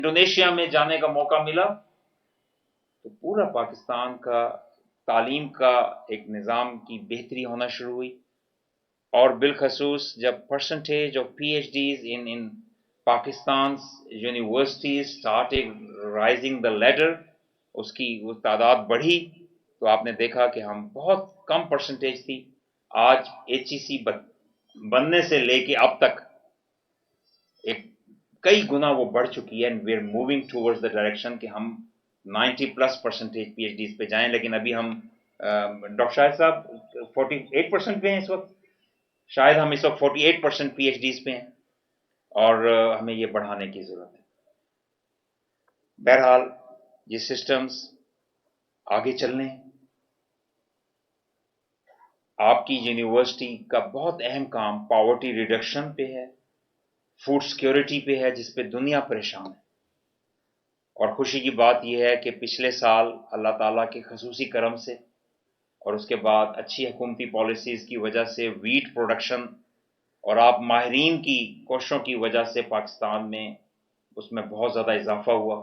Indonesia में जाने का मौका मिला तो पूरा पाकिस्तान का तालीम का एक निज़ाम की बेहतरी होना शुरू हुई, और बिलखसूस जब percentage of PhDs in Pakistan universities started rising the ladder, उसकी वो तादाद बढ़ी, तो आपने देखा कि हम बहुत कम परसेंटेज थी, आज HEC बनने से लेके अब तक एक कई गुना वो बढ़ चुकी है, and we are moving towards the direction कि हम 90+ % PhDs पे जाएं। लेकिन अभी हम डॉक्टर शाहिद साहब 48% पे हैं इस वक्त, शायद हम इस वक्त 48% PhDs पे हैं, और हमें ये बढ़ाने की जरूरत है। बहरहाल ये सिस्टम्स आगे चलने, आपकी यूनिवर्सिटी का बहुत अहम काम पॉवर्टी रिडक्शन पे है, फूड सिक्योरिटी पे है, जिस पे दुनिया परेशान है। और खुशी की बात यह है कि पिछले साल अल्लाह ताला के खसूसी करम से और उसके बाद अच्छी हुकूमती पॉलिसीज़ की वजह से वीट प्रोडक्शन और आप माहिरीन की कोशिशों की वजह से पाकिस्तान में उसमें बहुत ज़्यादा इजाफा हुआ,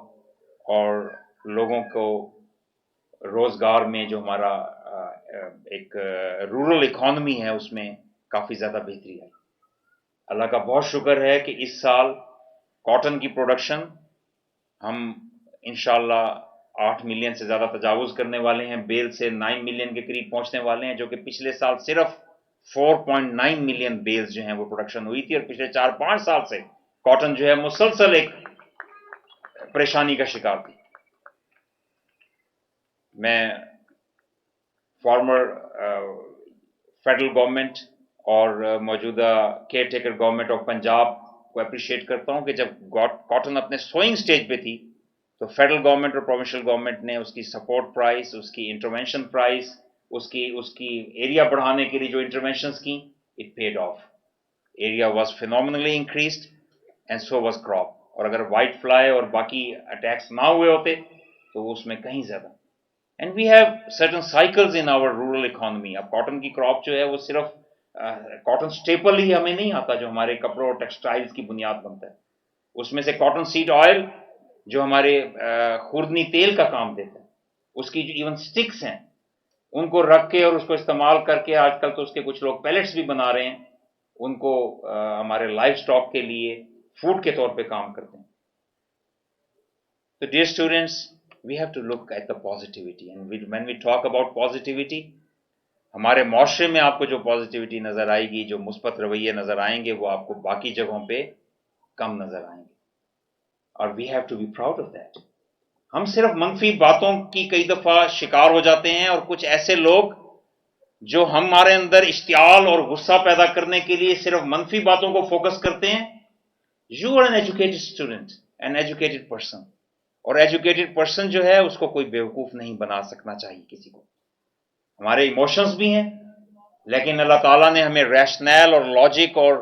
और लोगों को रोज़गार में जो हमारा एक रूरल इकॉनमी है उसमें काफ़ी ज़्यादा बेहतरी आई। अल्लाह का बहुत शुक्र है कि इस साल कॉटन की प्रोडक्शन हम इंशाल्लाह 8 मिलियन से ज़्यादा तजावुज़ करने वाले हैं, बेल से 9 मिलियन के करीब पहुंचने वाले हैं, जो कि पिछले साल सिर्फ 4.9 मिलियन बेल्स जो हैं वो प्रोडक्शन हुई थी, और पिछले 4-5 साल से कॉटन जो है मुसलसल एक परेशानी का शिकार थी। मैं फॉर्मर फेडरल गवर्नमेंट और मौजूदा care taker government of Punjab को अप्रिशिएट करता हूं कि जब कॉटन अपने सोइंग स्टेज पे थी तो फेडरल गवर्नमेंट और प्रोविंशियल गवर्नमेंट ने उसकी सपोर्ट प्राइस, उसकी इंटरवेंशन प्राइस, उसकी एरिया बढ़ाने के लिए जो इंटरवेंशंस की, it paid of. Area was phenomenally increased and so was crop, और अगर वाइट फ्लाई और बाकी अटैक्स ना हुए होते तो वो उसमें कहीं ज्यादा। And we have certain cycles in our rural economy. अब कॉटन की क्रॉप जो है वो सिर्फ कॉटन स्टेपल ही हमें नहीं आता जो हमारे कपड़ों और टेक्सटाइल्स की बुनियाद बनता है, उसमें से कॉटन सीड ऑयल जो हमारे खुर्दनी तेल का काम देता है, उसकी जो इवन स्टिक्स हैं उनको रख के और उसको इस्तेमाल करके आजकल तो उसके कुछ लोग पैलेट्स भी बना रहे हैं, उनको हमारे लाइफ स्टॉक के लिए फूड के तौर पे काम करते हैं। तो dear students, we have to look at the positivity, and when we talk about positivity, हमारे माशरे में आपको जो पॉजिटिविटी नजर आएगी, जो मुस्बत रवैये नजर आएंगे, वो आपको बाकी जगहों पे कम नजर आएंगे, और we have to be proud of that. हम सिर्फ मनफी बातों की कई दफा शिकार हो जाते हैं, और कुछ ऐसे लोग जो हमारे अंदर इश्तियाल और गुस्सा पैदा करने के लिए सिर्फ मनफी बातों को फोकस करते हैं। You are an educated student, an educated person, और एजुकेटेड पर्सन जो है उसको कोई बेवकूफ नहीं बना सकना चाहिए किसी को। हमारे इमोशंस भी हैं, लेकिन अल्लाह ताला ने हमें रैशनल और लॉजिक और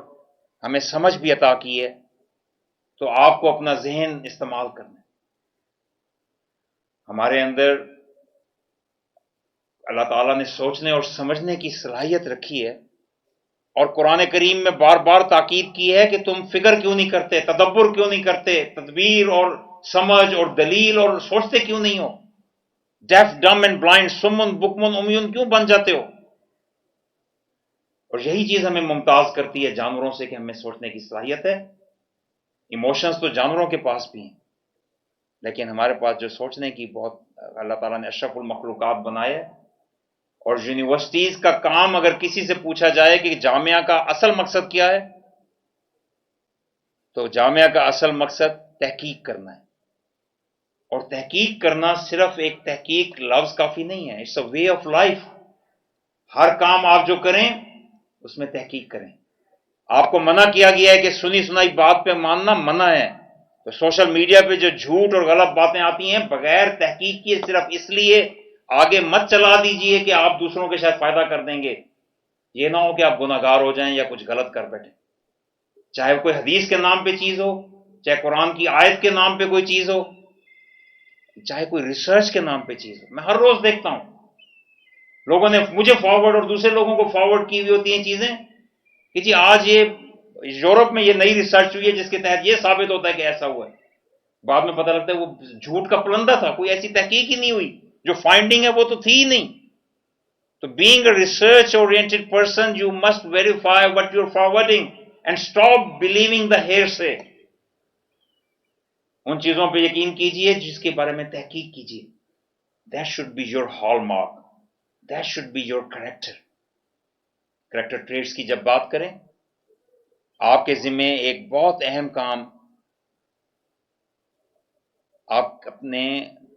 हमें समझ भी अता की है, तो आपको अपना जहन इस्तेमाल करना है। हमारे अंदर अल्लाह ताला ने सोचने और समझने की सलाहियत रखी है, और कुरान करीम में बार बार ताकीद की है कि तुम फिक्र क्यों नहीं करते, तदब्बुर क्यों नहीं करते, तदबीर और समझ और दलील और सोचते क्यों नहीं हो, डेफ डम एंड ब्लाइंड, सुम्मुन बुकमुन उमयुन क्यों बन जाते हो। और यही चीज हमें मुमताज करती है जानवरों से कि हमें सोचने की सलाहियत है। इमोशंस तो जानवरों के पास भी हैं, लेकिन हमारे पास जो सोचने की बहुत, अल्लाह ताला ने अशरफुल मखलूकात बनाए है। और यूनिवर्सिटीज का काम अगर किसी से पूछा जाए कि जामिया का असल मकसद क्या है, तो जामिया का असल मकसद तहकीक करना है। और तहकीक करना सिर्फ एक तहकीक लफ्ज काफी नहीं है, it's a way of life. हर काम आप जो करें उसमें तहकीक करें। आपको मना किया गया है कि सुनी सुनाई बात पे मानना मना है, तो सोशल मीडिया पे जो झूठ और गलत बातें आती हैं बगैर तहकीक किए सिर्फ इसलिए आगे मत चला दीजिए कि आप दूसरों के शायद फायदा कर देंगे। ये ना हो कि आप गुनाहगार हो जाएं या कुछ गलत कर बैठे। चाहे कोई हदीस के नाम पे चीज हो, चाहे कुरान की आयत के नाम पे कोई चीज हो, चाहे कोई रिसर्च के नाम पे चीज हो। मैं हर रोज देखता हूं लोगों ने मुझे फॉरवर्ड और दूसरे लोगों को फॉरवर्ड की हुई होती हैं चीजें कि जी आज ये यूरोप में ये नई रिसर्च हुई है जिसके तहत ये साबित होता है कि ऐसा हुआ है। بعد میں پتہ لگتا ہے وہ جھوٹ کا پلندہ تھا, کوئی ایسی تحقیق ہی نہیں ہوئی, جو فائنڈنگ ہے وہ تو تھی ہی نہیں. تو being a research oriented person, you must verify what you're forwarding and stop believing the hearsay. ان چیزوں پہ یقین کیجئے جس کے بارے میں تحقیق کیجئے. That should be your hallmark. That should be your character. Character traits کی جب بات کریں, آپ کے ذمے ایک بہت اہم کام, آپ اپنے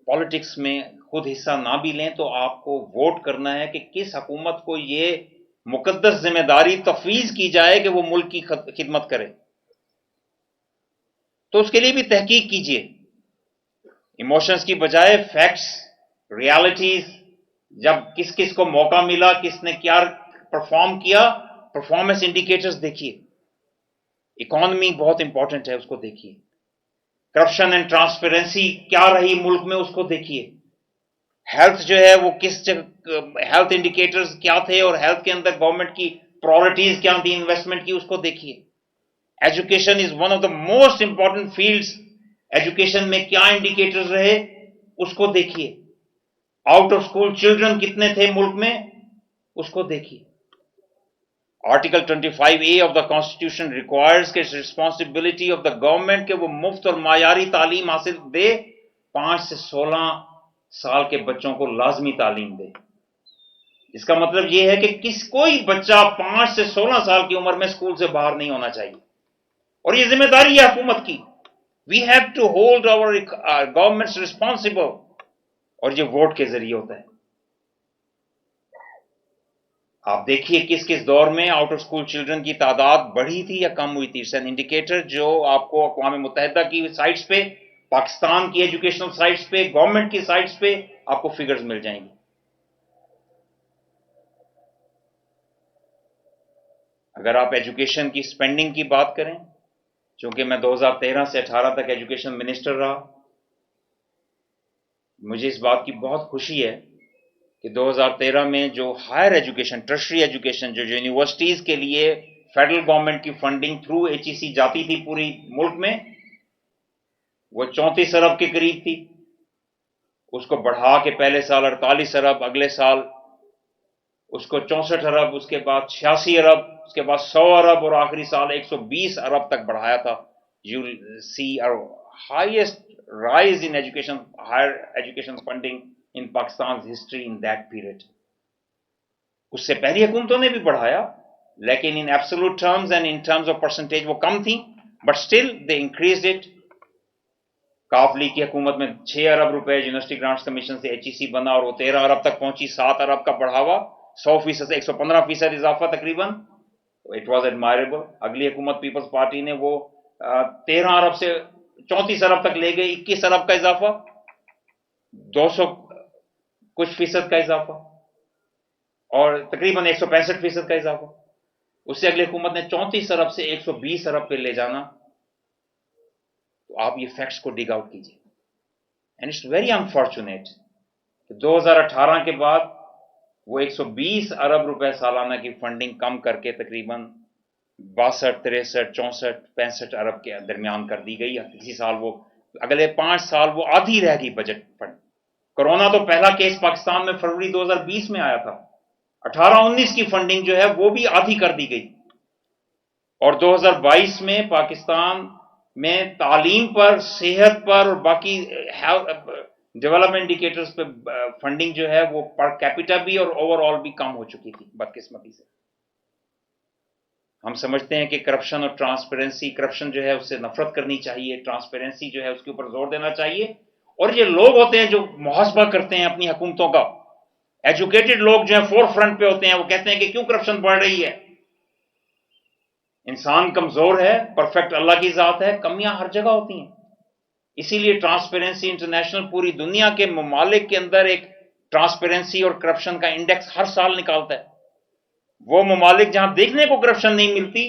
پالیٹکس میں خود حصہ نہ بھی لیں تو آپ کو ووٹ کرنا ہے کہ کس حکومت کو یہ مقدس ذمہ داری تفویض کی جائے کہ وہ ملک کی خدمت کرے. تو اس کے لیے بھی تحقیق کیجئے, ایموشنز کی بجائے فیکٹس, ریالٹیز, جب کس کس کو موقع ملا, کس نے کیا پرفارم کیا, پرفارمنس انڈیکیٹرز دیکھیے. اکانومی بہت امپورٹنٹ ہے, اس کو دیکھیے. کرپشن اینڈ ٹرانسپیرنسی کیا رہی ملک میں, اس کو دیکھیے. ہیلتھ جو ہے وہ کس ہیلتھ انڈیکیٹرز کیا تھے اور ہیلتھ کے اندر گورنمنٹ کی پرائرٹیز کیا تھی انویسٹمنٹ کی, اس کو دیکھیے. Education is one of the most important fields, education میں کیا انڈیکیٹرز رہے اس کو دیکھیے. آؤٹ آف اسکول چلڈرن کتنے تھے ملک میں, اس کو دیکھیے. Article 25A of the constitution requires کہ ریسپانسبلٹی آف دا گورنمنٹ کہ وہ مفت اور معیاری تعلیم حاصل دے, 5 سے 16 سال کے بچوں کو لازمی تعلیم دے. اس کا مطلب یہ ہے کہ کوئی بچہ 5 سے 16 سال کی عمر میں اسکول سے باہر نہیں ہونا چاہیے, اور یہ ذمہ داری ہے حکومت کی. We have to hold our government responsible, اور یہ ووٹ کے ذریعے ہوتا ہے. آپ دیکھیے کس کس دور میں آؤٹ آف اسکول چلڈرن کی تعداد بڑھی تھی یا کم ہوئی تھی. اٹس این انڈیکیٹر جو آپ کو اقوام متحدہ کی سائٹس پہ, پاکستان کی ایجوکیشنل سائٹس پہ, گورنمنٹ کی سائٹس پہ آپ کو فگرز مل جائیں گی. اگر آپ ایجوکیشن کی سپینڈنگ کی بات کریں, چونکہ میں 2013 سے 18 تک ایجوکیشن منسٹر رہا, مجھے اس بات کی بہت خوشی ہے کہ 2013 میں جو ہائر ایجوکیشن, ٹرشری ایجوکیشن, جو یونیورسٹیز کے لیے فیڈرل گورنمنٹ کی فنڈنگ تھرو HEC جاتی تھی پوری ملک میں, وہ 34 ارب کے قریب تھی. اس کو بڑھا کے پہلے سال 48 ارب, اگلے سال اس کو 64 ارب, اس کے بعد 86 ارب, اس کے بعد 100 ارب, اور آخری سال 120 ارب تک بڑھایا تھا. You see highest rise in education, higher education funding in Pakistan's history in that period. اس سے پہلی حکومتوں نے بھی بڑھایا, لیکن in absolute terms and in terms of percentage وہ کم تھی, but still they increased it. کاف لیگ کی حکومت میں 6 ارب روپے یونیورسٹی گرانٹس کمیشن سے HEC بنا, اور وہ 13 ارب تک پہنچی, 7 ارب کا بڑھاوا, 100% سے 115% اضافہ تقریباً. It was admirable. اگلی حکومت پیپلز پارٹی نے وہ 13 ارب سے 34 ارب تک لے گئی, 21 ارب کا اضافہ, 200 کچھ فیصد کا اضافہ, اور تقریباً 165% کا اضافہ. اس سے اگلی حکومت نے 34 ارب سے 120 ارب پہ لے جانا. تو آپ یہ فیکٹس کو ڈگ آؤٹ کیجیے. اینڈ اٹس ویری انفارچونیٹ کہ 2018 کے بعد وہ 120 ارب روپے سالانہ کی فنڈنگ کم کر کے تقریباً 62, 63, 64, 65 ارب کے درمیان کر دی گئی. اسی سال وہ اگلے 5 سال وہ آدھی رہ گئی بجٹ فنڈ. کرونا تو پہلا کیس پاکستان میں فروری 2020 میں آیا تھا, 18-19 کی فنڈنگ جو ہے وہ بھی آدھی کر دی گئی, اور 2022 میں پاکستان میں تعلیم پر, صحت پر اور باقی ڈیولپمنٹ انڈیکیٹرز پہ فنڈنگ جو ہے وہ پر کیپیٹا بھی اور اوور آل بھی کم ہو چکی تھی بدقسمتی سے. ہم سمجھتے ہیں کہ کرپشن اور ٹرانسپیرنسی, کرپشن جو ہے اس سے نفرت کرنی چاہیے, ٹرانسپیرنسی جو ہے اس کے اوپر زور دینا چاہیے. اور یہ لوگ ہوتے ہیں جو محاسبہ کرتے ہیں اپنی حکومتوں کا, ایجوکیٹڈ لوگ جو ہیں فور فرنٹ پہ ہوتے ہیں, وہ کہتے ہیں کہ کیوں کرپشن بڑھ رہی ہے. انسان کمزور ہے, پرفیکٹ اللہ کی ذات ہے, کمیاں ہر جگہ ہوتی ہیں. اسی لیے ٹرانسپیرنسی انٹرنیشنل پوری دنیا کے ممالک کے اندر ایک ٹرانسپیرنسی اور کرپشن کا انڈیکس ہر سال نکالتا ہے. وہ ممالک جہاں دیکھنے کو کرپشن نہیں ملتی,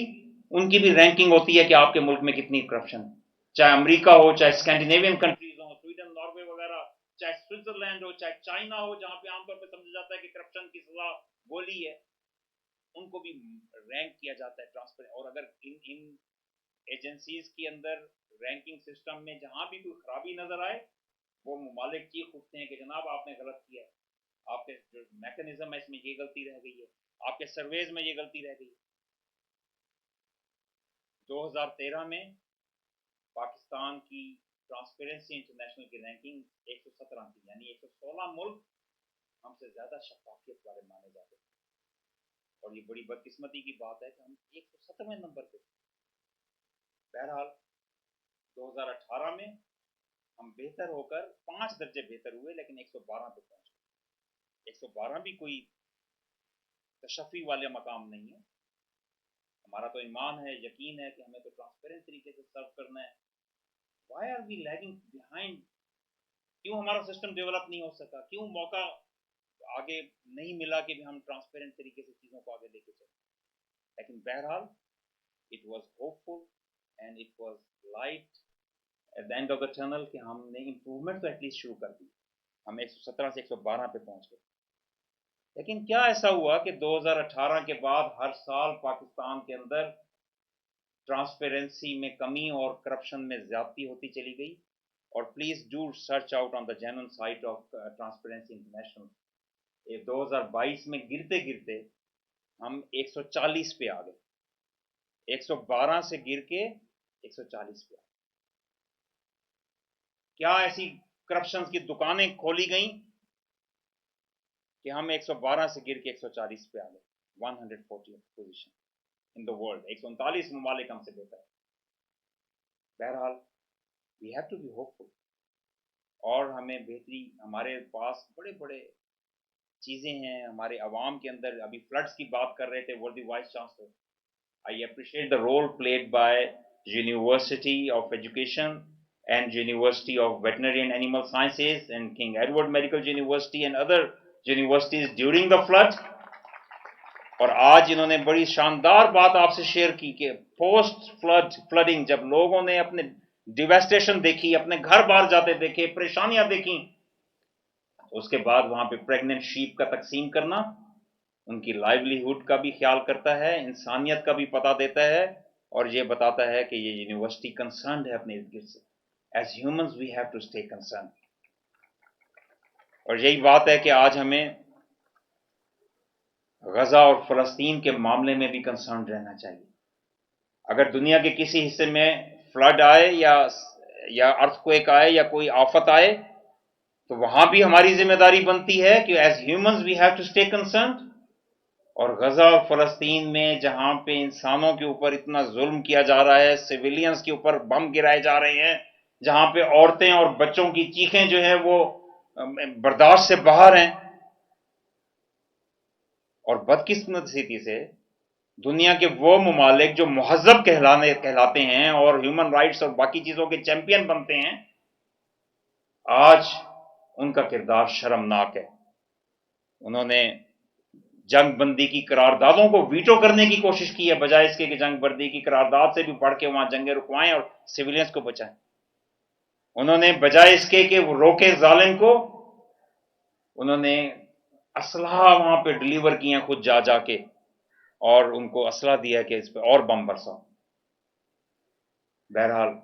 ان کی بھی رینکنگ ہوتی ہے کہ آپ کے ملک میں کتنی کرپشن ہے. چاہے امریکہ ہو, چاہے اسکینڈینیوین کنٹریز ہوں, سویڈن, ناروے وغیرہ, چاہے سوئٹزرلینڈ ہو, چاہے چائنا ہو جہاں پہ عام طور پہ سمجھا جاتا ہے کہ کرپشن کی سزا گولی ہے, ان کو بھی رینک کیا جاتا ہے ٹرانسپیرنٹ. اور اگر ان एजेंसीज के अंदर रैंकिंग सिस्टम में जहां भी कोई खराबी नजर आए वो ममालिक चीख उठते हैं कि जनाब आपने गलत किया है, आपके जो मैकेनिज्म है इसमें ये गलती रह गई है, आपके सर्वेज में ये गलती रह गई है। 2013 में पाकिस्तान की ट्रांसपेरेंसी इंटरनेशनल की रैंकिंग 117 थी, यानी 116 मुल्क हमसे ज्यादा शफाफियत वाले माने जाते हैं। और ये बड़ी बदकिस्मती की बात है कि हम 117वें नंबर पे। बहरहाल 2018 में हम बेहतर होकर 5 दर्जे बेहतर हुए, लेकिन 112 पे पहुंच गए। 112 भी कोई तशफ़ी वाले मकाम नहीं है। हमारा तो ईमान है, यकीन है कि हमें तो ट्रांसपेरेंट तरीके से सर्व करना है। Why are we lagging behind? क्यों हमारा सिस्टम डेवलप नहीं हो सका? क्यों मौका आगे नहीं मिला कि हम ट्रांसपेरेंट तरीके से चीज़ों को आगे लेके चलें? लेकिन बहरहाल it was hopeful and it was light at the end of the tunnel कि हमने इम्प्रूवमेंट तो एटलीस्ट शुरू कर दी। हम 117 से 112 पे पहुंच गए। लेकिन क्या ऐसा हुआ कि 2018 के बाद हर साल पाकिस्तान के अंदर ट्रांसपेरेंसी में कमी और करप्शन में ज्यादती होती चली गई? और please do search out on the genuine site of transparency international. 2022 में गिरते गिरते हम 140 पे आ गए। 112 से गिर के 140 पे आ गए। क्या ऐसी करप्शन की दुकानें खोली गई कि हम 112 से गिर के 140 पे आ गए? 140 पोजीशन इन द वर्ल्ड। 139 ममालिक हमसे बेहतर है। बहरहाल we have to be hopeful और हमें बेहतरी, हमारे पास बड़े बड़े चीजें हैं। हमारे अवाम के अंदर अभी फ्लड्स की बात कर रहे थे worthy vice chancellor. I appreciate the role played by University of Education and University of Veterinary and Animal Sciences and King Edward Medical University and other universities during the flood। और आज इन्होंने बड़ी शानदार बात आपसे शेयर की कि post flooding जब लोगों ने अपने डिवेस्टेशन देखी, अपने घर बाहर जाते देखे, परेशानियां देखी, उसके बाद वहां पे प्रेग्नेंट शीप का तकसीम करना उनकी लाइवलीहुड का भी ख्याल करता है, इंसानियत का भी पता देता है और ये बताता है कि ये यूनिवर्सिटी कंसर्न है अपने इर्द गिर्द से। As humans we have to stay concerned। और यही बात है कि आज हमें गजा और फलस्तीन के मामले में भी कंसर्न रहना चाहिए। अगर दुनिया के किसी हिस्से में फ्लड आए या अर्थक्वेक आए या कोई आफत आए तो वहां भी हमारी जिम्मेदारी बनती है कि as humans we have to stay concern. और गजा और फलस्तीन में जहां पे इंसानों के ऊपर इतना जुल्म किया जा रहा है, सिविलियंस के ऊपर बम गिराए जा रहे हैं, जहां पे औरतें और बच्चों की चीखें जो है वो बर्दाश्त से बाहर हैं, और बदकिस्मती से दुनिया के वो ममालिक जो मुहज्जब कहलाते हैं और ह्यूमन राइट्स और बाकी चीजों के चैंपियन बनते हैं, आज उनका किरदार शर्मनाक है। उन्होंने जंग बंदी की करारदादों को वीटो करने की कोशिश की है, बजाय इसके कि जंग बंदी की करारदाद से भी बढ़ के वहां जंगें रुकवाएं और सिविलियंस को बचाएं। उन्होंने बजाय इसके कि वो रोके जालिम को, उन्होंने असलहा वहां पे डिलीवर किया खुद जा जाके और उनको असला दिया कि इस पे और बम बरसाओ। बहरहाल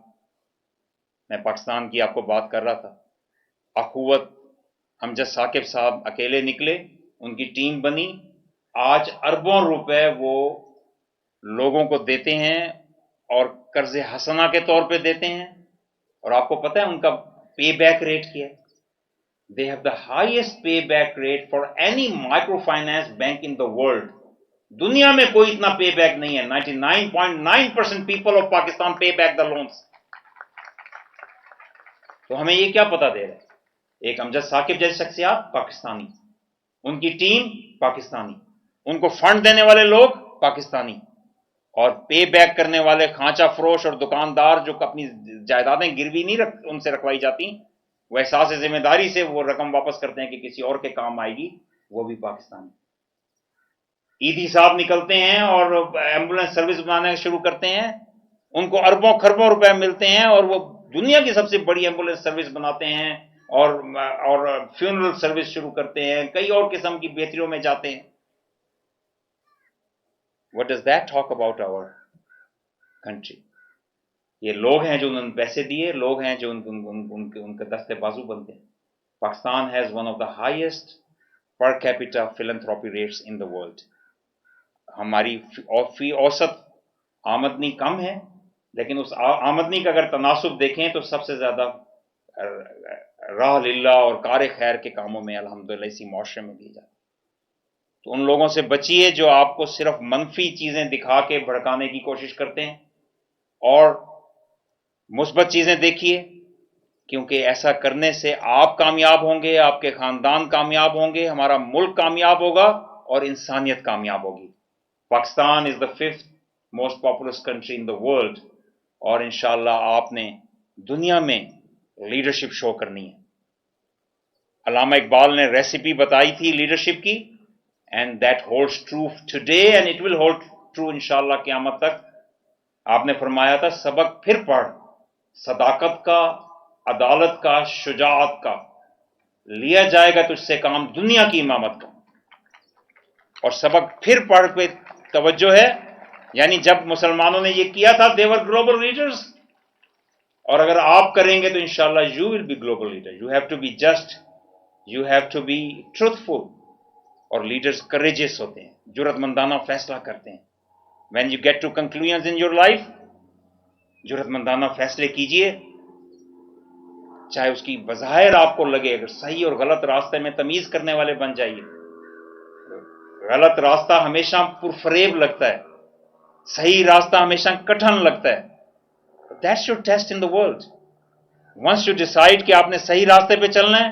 मैं पाकिस्तान की आपको बात कर रहा था। अखुवत अमजद साकिब साहब अकेले निकले, उनकी टीम बनी, आज अरबों रुपए वो लोगों को देते हैं और कर्ज हसना के तौर पे देते हैं। और आपको पता है उनका पे बैक रेट क्या है? They have the highest payback rate for any microfinance bank in the world। दुनिया में कोई इतना पे बैक नहीं है। 99.9% people of Pakistan pay back the loans। तो हमें ये क्या पता दे रहा है? एक अमजद साकिब जैसे शख्सियत पाकिस्तानी, उनकी टीम पाकिस्तानी, उनको फंड देने वाले लोग पाकिस्तानी, और पे बैक करने वाले खांचा फरोश और दुकानदार जो अपनी जायदादें गिरवी नहीं उनसे रखवाई जाती, वो एहसास जिम्मेदारी से वो रकम वापस करते हैं कि किसी और के काम आएगी, वो भी पाकिस्तानी। ईदी साहब निकलते हैं और एम्बुलेंस सर्विस बनाना शुरू करते हैं, उनको अरबों खरबों रुपए मिलते हैं और वो दुनिया की सबसे बड़ी एम्बुलेंस सर्विस बनाते हैं और फ्यूनरल सर्विस शुरू करते हैं, कई और किस्म की बेहतरियों में जाते हैं। What does that talk about our country? ये लोग हैं जो उन्होंने पैसे दिए, लोग हैं जो उनके दस्ते बाजू बनते हैं. Pakistan has one of the highest per capita philanthropy rates in the world. हमारी फी औसत आमदनी कम है, लेकिन उस आमदनी का अगर तनासुब देखें तो सबसे ज़्यादा राह लिल्लाह और कार खैर के कामों में अल्हम्दुलिल्लाह इसी मुआशरे में दी जाती. तो उन लोगों से बचिए जो आपको सिर्फ मनफी चीज़ें दिखा के भड़काने की कोशिश करते हैं, और मुस्बत चीज़ें देखिए, क्योंकि ऐसा करने से आप कामयाब होंगे, आपके ख़ानदान कामयाब होंगे, हमारा मुल्क कामयाब होगा और इंसानियत कामयाब होगी. Pakistan is the 5th most populous country in the world, और इंशाअल्लाह आपने दुनिया में लीडरशिप शो करनी है. अल्लामा इकबाल ने रेसिपी बताई थी लीडरशिप की, and that holds true today and it will hold true इंशाअल्लाह क़यामत तक. आपने फरमाया था, सबक फिर पढ़, सदाकत का, अदालत का, शुजाअत का, लिया जाएगा तुझसे काम दुनिया की इमामत का. और सबक फिर पढ़ पे तवज्जो है, यानी जब मुसलमानों ने ये किया था दे वर ग्लोबल लीडर्स, और अगर आप करेंगे तो इंशाअल्लाह you will be global leader. You have to be just, you have to be truthful. और लीडर्स करेजियस होते हैं, जुर्रतमंदाना फैसला करते हैं. When you get to conclusions in your life, जुर्रतमंदाना फैसले कीजिए, चाहे उसकी बज़ाहिर आपको लगे, अगर सही और गलत रास्ते में तमीज करने वाले बन जाइए. गलत रास्ता हमेशा पुरफरेब लगता है, सही रास्ता हमेशा कठिन लगता है. That's your test in the world. Once you decide कि आपने सही रास्ते पे चलना है,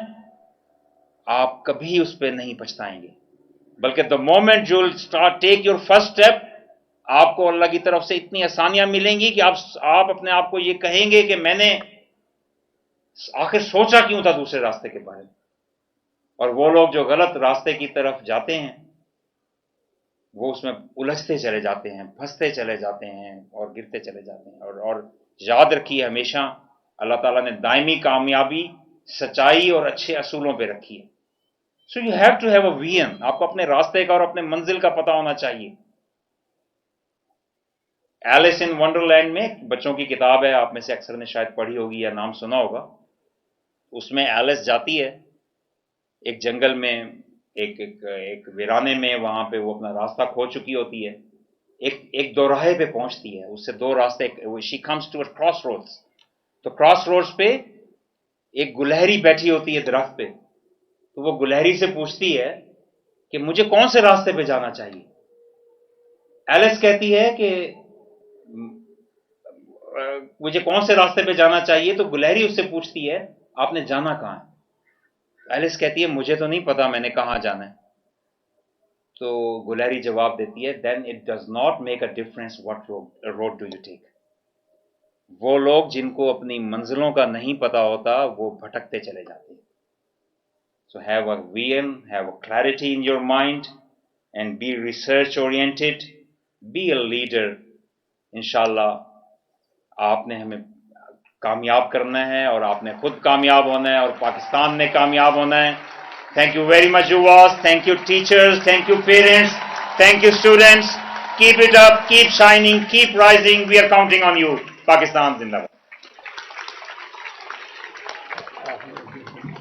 आप कभी उस पर नहीं पछताएंगे, बल्कि the moment you will start take your first step, आपको अल्लाह की तरफ से इतनी आसानियां मिलेंगी कि आप अपने आप को ये कहेंगे कि मैंने आखिर सोचा क्यों था दूसरे रास्ते के बारे में. और वो लोग जो गलत रास्ते की तरफ जाते हैं, वो उसमें उलझते चले जाते हैं, फंसते चले जाते हैं और गिरते चले जाते हैं. और याद रखिए, हमेशा अल्लाह ताला ने दायमी कामयाबी सच्चाई और अच्छे असूलों पे रखी है. So you have to have a vision. आपको अपने रास्ते का और अपने मंजिल का पता होना चाहिए. एलिस इन वंडरलैंड में बच्चों की किताब है, आप में से अक्सर ने शायद पढ़ी होगी या नाम सुना होगा. उसमें एलिस जाती है एक जंगल में, एक वीराने में, वहां पे वो अपना रास्ता खो चुकी होती है. एक दोराहे पे पहुंचती है, उससे दो रास्ते, she comes to a crossroads. तो क्रॉस रोड्स पे एक गुलहरी बैठी होती है दरख्त पे. तो वो गुलहरी से पूछती है कि मुझे कौन से रास्ते पे जाना चाहिए. एलिस कहती है कि मुझे कौन से रास्ते पे जाना चाहिए. तो गुलहरी उससे पूछती है, आपने जाना कहां है. एलिस कहती है, मुझे तो नहीं पता मैंने कहां जाना है. तो गुलहरी जवाब देती है, then it does not make a difference what road do you take. वो लोग जिनको अपनी मंजिलों का नहीं पता होता, वो भटकते चले जाते हैं. So have a vision, have a clarity in your mind and be research oriented, be a leader. इंशाअल्लाह आपने हमें कामयाब करना है, और आपने खुद कामयाब होना है, और पाकिस्तान ने कामयाब होना है. थैंक यू वेरी मच युवास, thank you teachers, thank you parents, thank you students. Keep it up, keep shining, keep rising. We are counting on you. Pakistan जिंदाबाद.